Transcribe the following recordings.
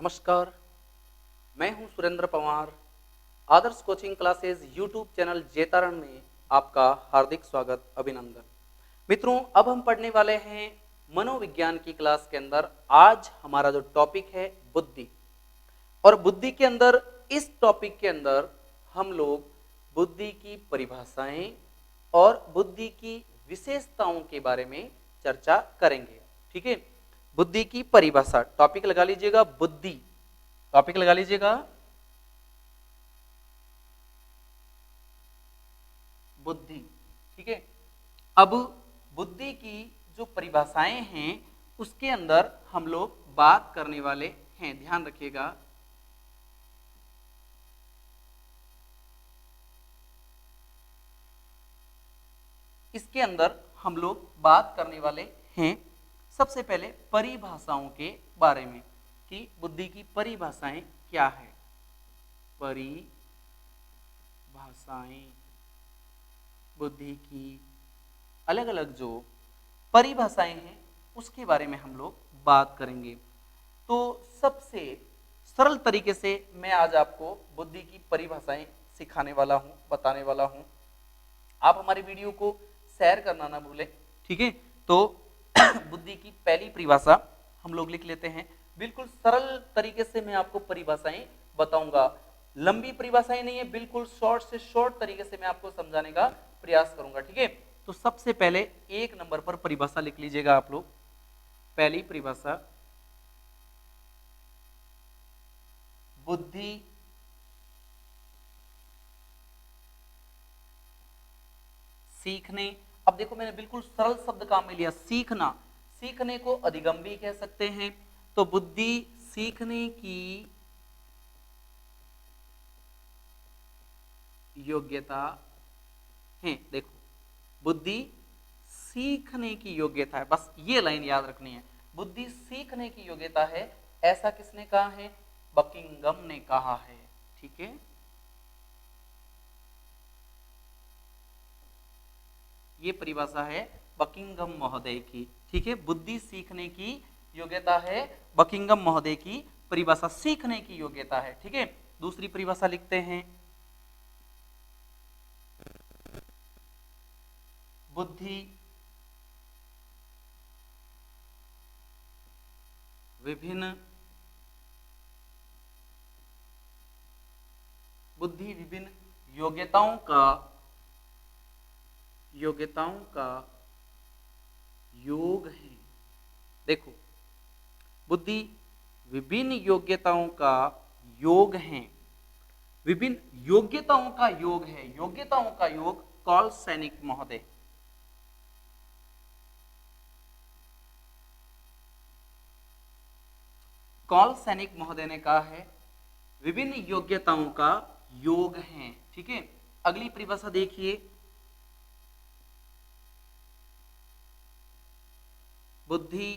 नमस्कार, मैं हूं Surendra Pawar. Adarsh coaching classes YouTube channel Jaitaran में आपका हार्दिक स्वागत, अभिनंदन। मित्रों, अब हम पढ़ने वाले हैं मनोविज्ञान की क्लास के अंदर। आज हमारा जो टॉपिक है बुद्धि, और बुद्धि के अंदर इस टॉपिक के अंदर हम लोग बुद्धि की परिभाषाएं और बुद्धि की विशेषताओं के बारे में चर्चा करेंगे। ठीक है, बुद्धि की परिभाषा टॉपिक लगा लीजिएगा, बुद्धि टॉपिक लगा लीजिएगा, बुद्धि। ठीक है, अब बुद्धि की जो परिभाषाएं हैं उसके अंदर हम लोग बात करने वाले हैं, ध्यान रखिएगा। इसके अंदर हम लोग बात करने वाले हैं सबसे पहले परिभाषाओं के बारे में कि बुद्धि की परिभाषाएं क्या है। परिभाषाएं, बुद्धि की अलग अलग जो परिभाषाएं हैं उसके बारे में हम लोग बात करेंगे। तो सबसे सरल तरीके से मैं आज आपको बुद्धि की परिभाषाएं सिखाने वाला हूं, बताने वाला हूं। आप हमारी वीडियो को शेयर करना ना भूलें। ठीक है, तो बुद्धि की पहली परिभाषा हम लोग लिख लेते हैं। बिल्कुल सरल तरीके से मैं आपको परिभाषाएं बताऊंगा, लंबी परिभाषाएं नहीं है, बिल्कुल शॉर्ट से शॉर्ट तरीके से मैं आपको समझाने का प्रयास करूंगा। ठीक है, तो सबसे पहले एक नंबर पर परिभाषा लिख लीजिएगा आप लोग। पहली परिभाषा, बुद्धि सीखने। अब देखो, मैंने बिल्कुल सरल शब्द काम में लिया, सीखना। सीखने को अधिगम भी कह सकते हैं। तो बुद्धि सीखने की योग्यता है। देखो, बुद्धि सीखने की योग्यता है, बस ये लाइन याद रखनी है। बुद्धि सीखने की योग्यता है, ऐसा किसने कहा है? बकिंघम ने कहा है। ठीक है, ये परिभाषा है बकिंघम महोदय की। ठीक है, बुद्धि सीखने की योग्यता है, बकिंघम महोदय की परिभाषा सीखने की योग्यता है। ठीक है, दूसरी परिभाषा लिखते हैं, बुद्धि विभिन्न योग्यताओं का योग है। देखो, बुद्धि विभिन्न योग्यताओं का योग है, विभिन्न योग्यताओं का योग है। योग्यताओं का योग कॉल सैनिक महोदय, कॉल सैनिक महोदय ने कहा है विभिन्न योग्यताओं का योग है। ठीक है, अगली परिभाषा देखिए, बुद्धि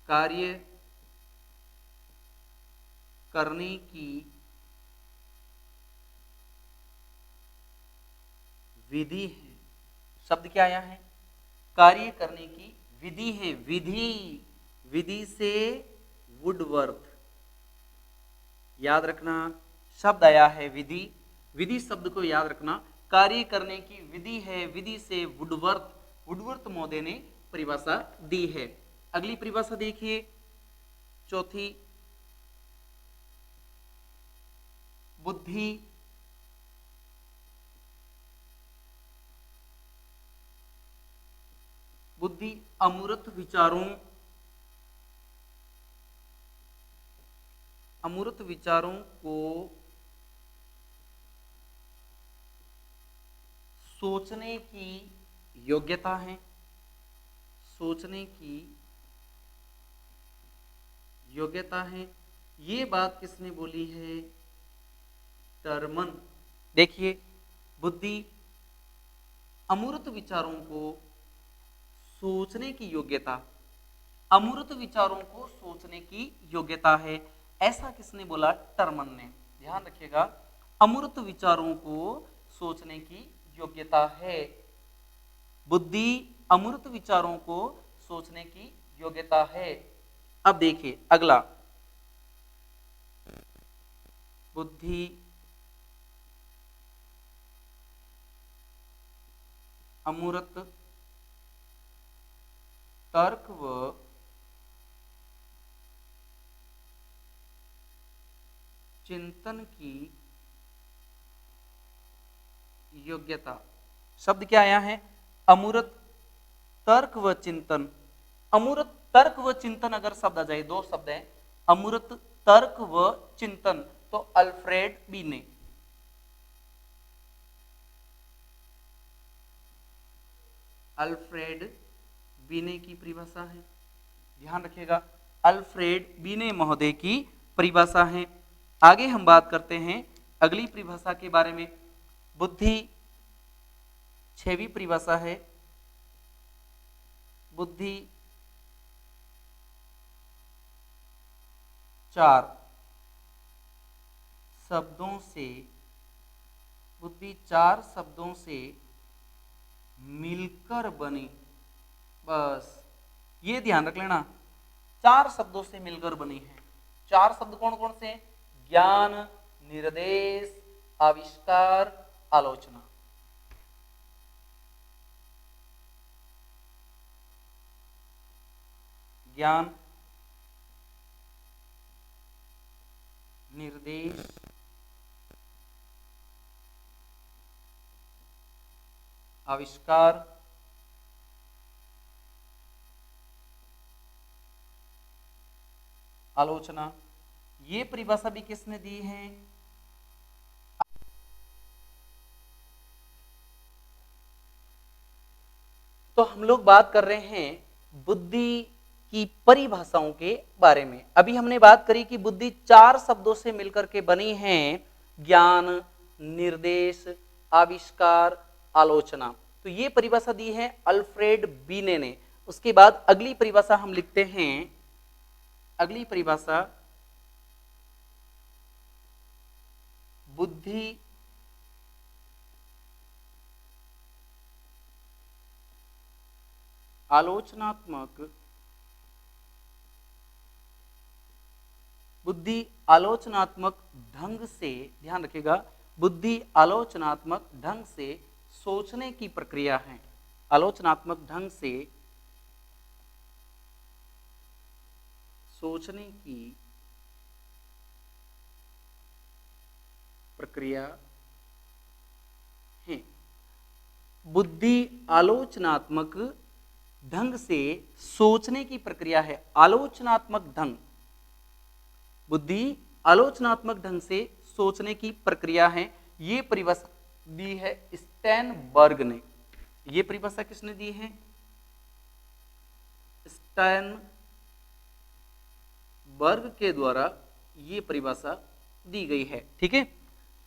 कार्य करने की विधि है। शब्द क्या आया है? कार्य करने की विधि है। विधि, विधि से वुडवर्थ, याद रखना, शब्द आया है विधि। विधि शब्द को याद रखना, कार्य करने की विधि है, विधि से वुडवर्थ, वुडवर्थ महोदय ने परिभाषा दी है। अगली परिभाषा देखिए, चौथी, बुद्धि बुद्धि अमूर्त विचारों को सोचने की योग्यता है। सोचने की योग्यता है, ये बात किसने बोली है? टर्मन। देखिए, बुद्धि अमूर्त विचारों को सोचने की योग्यता, अमूर्त विचारों को सोचने की योग्यता है, ऐसा किसने बोला? टर्मन ने। ध्यान रखिएगा, अमूर्त विचारों को सोचने की योग्यता है। बुद्धि अमूर्त विचारों को सोचने की योग्यता है। अब देखिए अगला, बुद्धि अमूर्त तर्क व चिंतन की योग्यता। शब्द क्या आया है? अमूर्त तर्क व चिंतन। अमूर्त तर्क व चिंतन अगर शब्द आ जाए, दो शब्द है, अमूर्त तर्क व चिंतन, तो अल्फ्रेड बीने। अल्फ्रेड बीने की परिभाषा है, ध्यान रखिएगा, अल्फ्रेड बीने महोदय की परिभाषा है। आगे हम बात करते हैं अगली परिभाषा के बारे में। बुद्धि, छवी परिभाषा है, बुद्धि चार शब्दों से, बुद्धि चार शब्दों से मिलकर बनी। बस ये ध्यान रख लेना, चार शब्दों से मिलकर बनी है। चार शब्द कौन कौन से? ज्ञान, निर्देश, आविष्कार, आलोचना। ज्ञान, निर्देश, आविष्कार, आलोचना। ये परिभाषा भी किसने दी है? तो हम लोग बात कर रहे हैं बुद्धि की परिभाषाओं के बारे में। अभी हमने बात करी कि बुद्धि चार शब्दों से मिलकर के बनी है, ज्ञान, निर्देश, आविष्कार, आलोचना। तो ये परिभाषा दी है अल्फ्रेड बीने ने। उसके बाद अगली परिभाषा हम लिखते हैं, अगली परिभाषा बुद्धि आलोचनात्मक, बुद्धि आलोचनात्मक ढंग से, ध्यान रखिएगा, बुद्धि आलोचनात्मक ढंग से सोचने की प्रक्रिया है। आलोचनात्मक ढंग से सोचने की प्रक्रिया है। बुद्धि आलोचनात्मक ढंग से सोचने की प्रक्रिया है। आलोचनात्मक ढंग, बुद्धि आलोचनात्मक ढंग से सोचने की प्रक्रिया है। ये परिभाषा दी है स्टेनबर्ग ने। ये परिभाषा किसने दी है? स्टेनबर्ग के द्वारा ये परिभाषा दी गई है। ठीक है,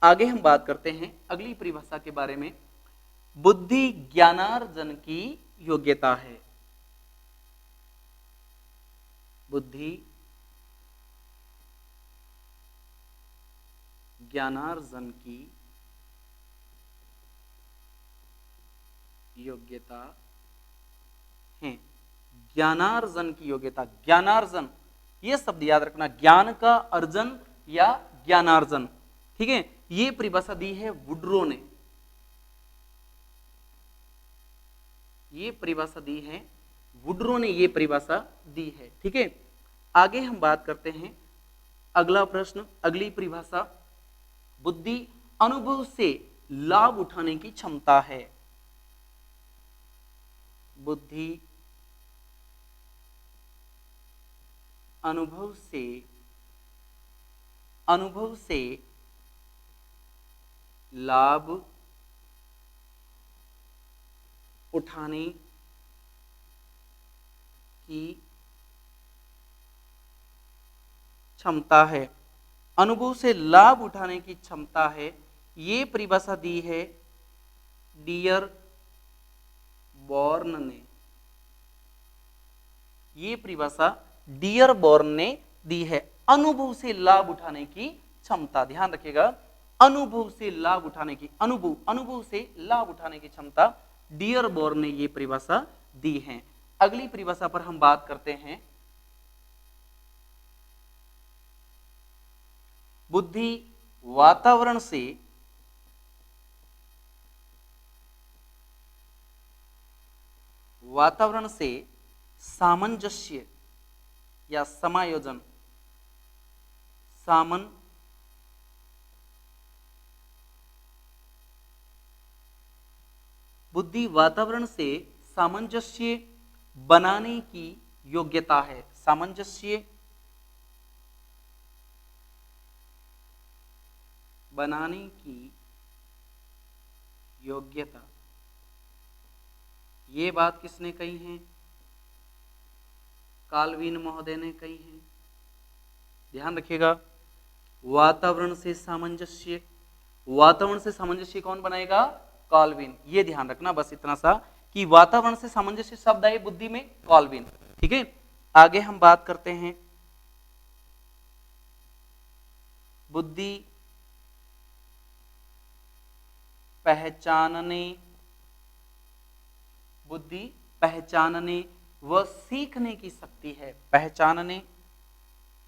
आगे हम बात करते हैं अगली परिभाषा के बारे में। बुद्धि ज्ञानार्जन की योग्यता है। बुद्धि ज्ञानार्जन की योग्यता है। ज्ञानार्जन की योग्यता, ज्ञानार्जन ये शब्द याद रखना, ज्ञान का अर्जन या ज्ञानार्जन। ठीक है, ये परिभाषा दी है वुड्रो ने। ये परिभाषा दी है वुड्रो ने, ये परिभाषा दी है। ठीक है, आगे हम बात करते हैं अगला प्रश्न, अगली परिभाषा, बुद्धि अनुभव से लाभ उठाने की क्षमता है। बुद्धि अनुभव से लाभ उठाने की क्षमता है। अनुभव से लाभ उठाने की क्षमता है। ये परिभाषा दी है डियर बॉर्न ने। ये परिभाषा डियर बॉर्न ने दी है, अनुभव से लाभ उठाने की क्षमता। ध्यान रखिएगा, अनुभव से लाभ उठाने की, अनुभव से लाभ उठाने की क्षमता डियर बॉर्न ने ये परिभाषा दी है। अगली परिभाषा पर हम बात करते हैं, बुद्धि वातावरण से सामंजस्य या समायोजन, बुद्धि वातावरण से सामंजस्य बनाने की योग्यता है। सामंजस्य बनाने की योग्यता, ये बात किसने कही है? काल्विन महोदय ने कही है। ध्यान रखिएगा, वातावरण से सामंजस्य, वातावरण से सामंजस्य कौन बनाएगा? काल्विन। ये ध्यान रखना बस इतना सा कि वातावरण से सामंजस्य शब्द आए बुद्धि में, काल्विन। ठीक है, आगे हम बात करते हैं बुद्धि पहचानने, बुद्धि पहचानने व सीखने की शक्ति है। पहचानने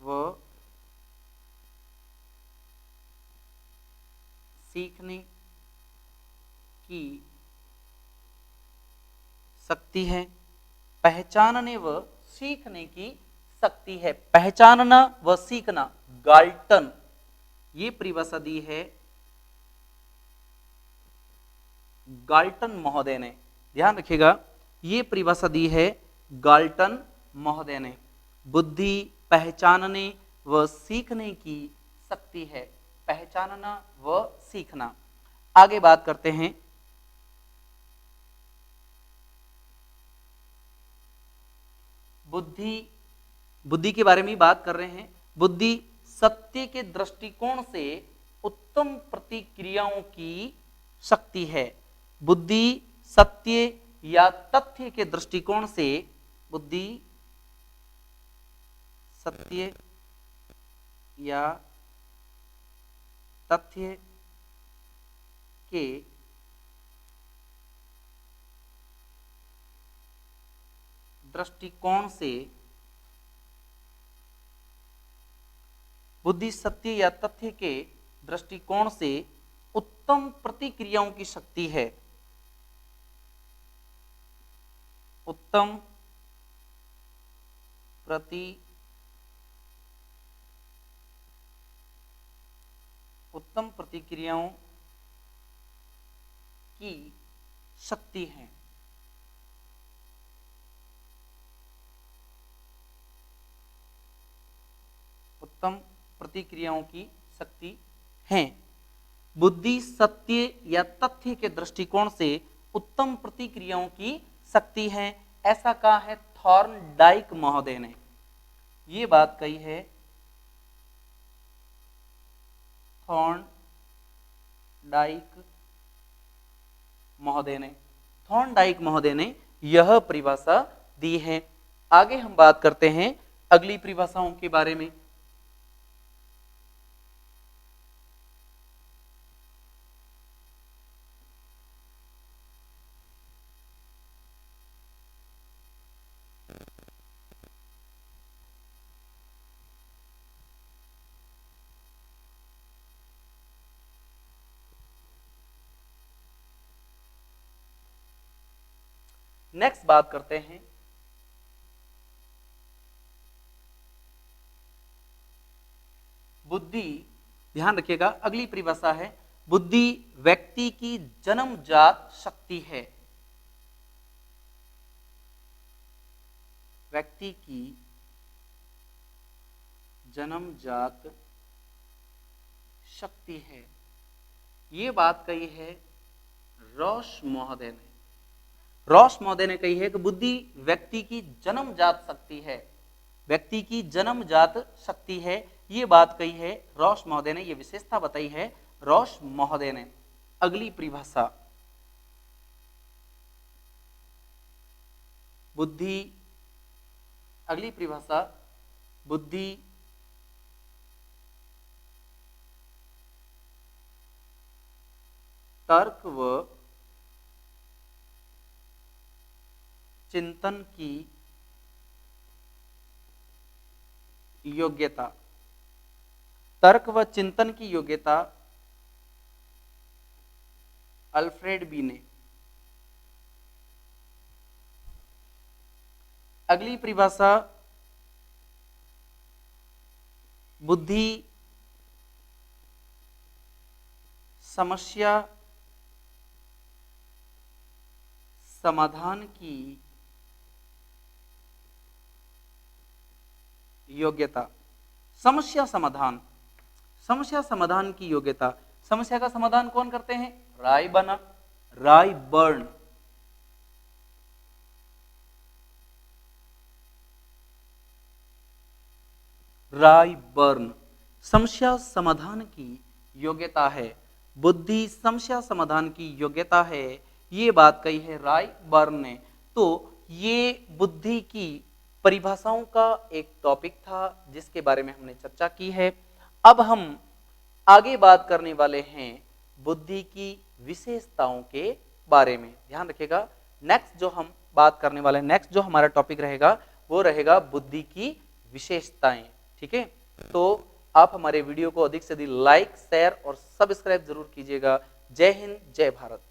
व सीखने की शक्ति है। पहचानने व सीखने की शक्ति है। पहचानना व सीखना, गाल्टन, ये परिभाषा दी है गाल्टन महोदय ने। ध्यान रखिएगा, ये परिभाषा दी है गाल्टन महोदय ने। बुद्धि पहचानने व सीखने की शक्ति है। पहचानना व सीखना। आगे बात करते हैं बुद्धि के बारे में बात कर रहे हैं। बुद्धि सत्य के दृष्टिकोण से उत्तम प्रतिक्रियाओं की शक्ति है। बुद्धि सत्य या तथ्य के दृष्टिकोण से, बुद्धि सत्य या तथ्य के दृष्टिकोण से, बुद्धि सत्य या तथ्य के दृष्टिकोण से उत्तम प्रतिक्रियाओं की शक्ति है। उत्तम प्रतिक्रियाओं की शक्ति है। उत्तम प्रतिक्रियाओं की शक्ति है। बुद्धि सत्य या तथ्य के दृष्टिकोण से उत्तम प्रतिक्रियाओं की शक्ति है, ऐसा कहा है थॉर्नडाइक महोदय ने। ये बात कही है थॉर्नडाइक महोदय ने। थॉर्नडाइक महोदय ने यह परिभाषा दी है। आगे हम बात करते हैं अगली परिभाषाओं के बारे में। नेक्स्ट बात करते हैं बुद्धि। ध्यान रखिएगा, अगली परिभाषा है बुद्धि व्यक्ति की जन्मजात शक्ति है। व्यक्ति की जन्मजात शक्ति है। ये बात कही है रॉस महोदय ने। रॉस महोदय ने कही है कि बुद्धि व्यक्ति की जन्मजात शक्ति है। व्यक्ति की जन्मजात शक्ति है, ये बात कही है रॉस महोदय ने। ये विशेषता बताई है रॉस महोदय ने। अगली परिभाषा बुद्धि, अगली परिभाषा बुद्धि तर्क व चिंतन की योग्यता। तर्क व चिंतन की योग्यता अल्फ्रेड बी ने। अगली परिभाषा बुद्धि समस्या समाधान की योग्यता। समस्या समाधान, समस्या समाधान की योग्यता। समस्या का समाधान कौन करते हैं? रायबर्न। रायबर्न समस्या समाधान की योग्यता है, बुद्धि समस्या समाधान की योग्यता है, ये बात कही है रायबर्न ने। तो ये बुद्धि की परिभाषाओं का एक टॉपिक था जिसके बारे में हमने चर्चा की है। अब हम आगे बात करने वाले हैं बुद्धि की विशेषताओं के बारे में। ध्यान रखिएगा, नेक्स्ट जो हम बात करने वाले हैं, नेक्स्ट जो हमारा टॉपिक रहेगा वो रहेगा बुद्धि की विशेषताएं। ठीक है, तो आप हमारे वीडियो को अधिक से अधिक लाइक, शेयर और सब्सक्राइब जरूर कीजिएगा। जय हिंद, जय भारत।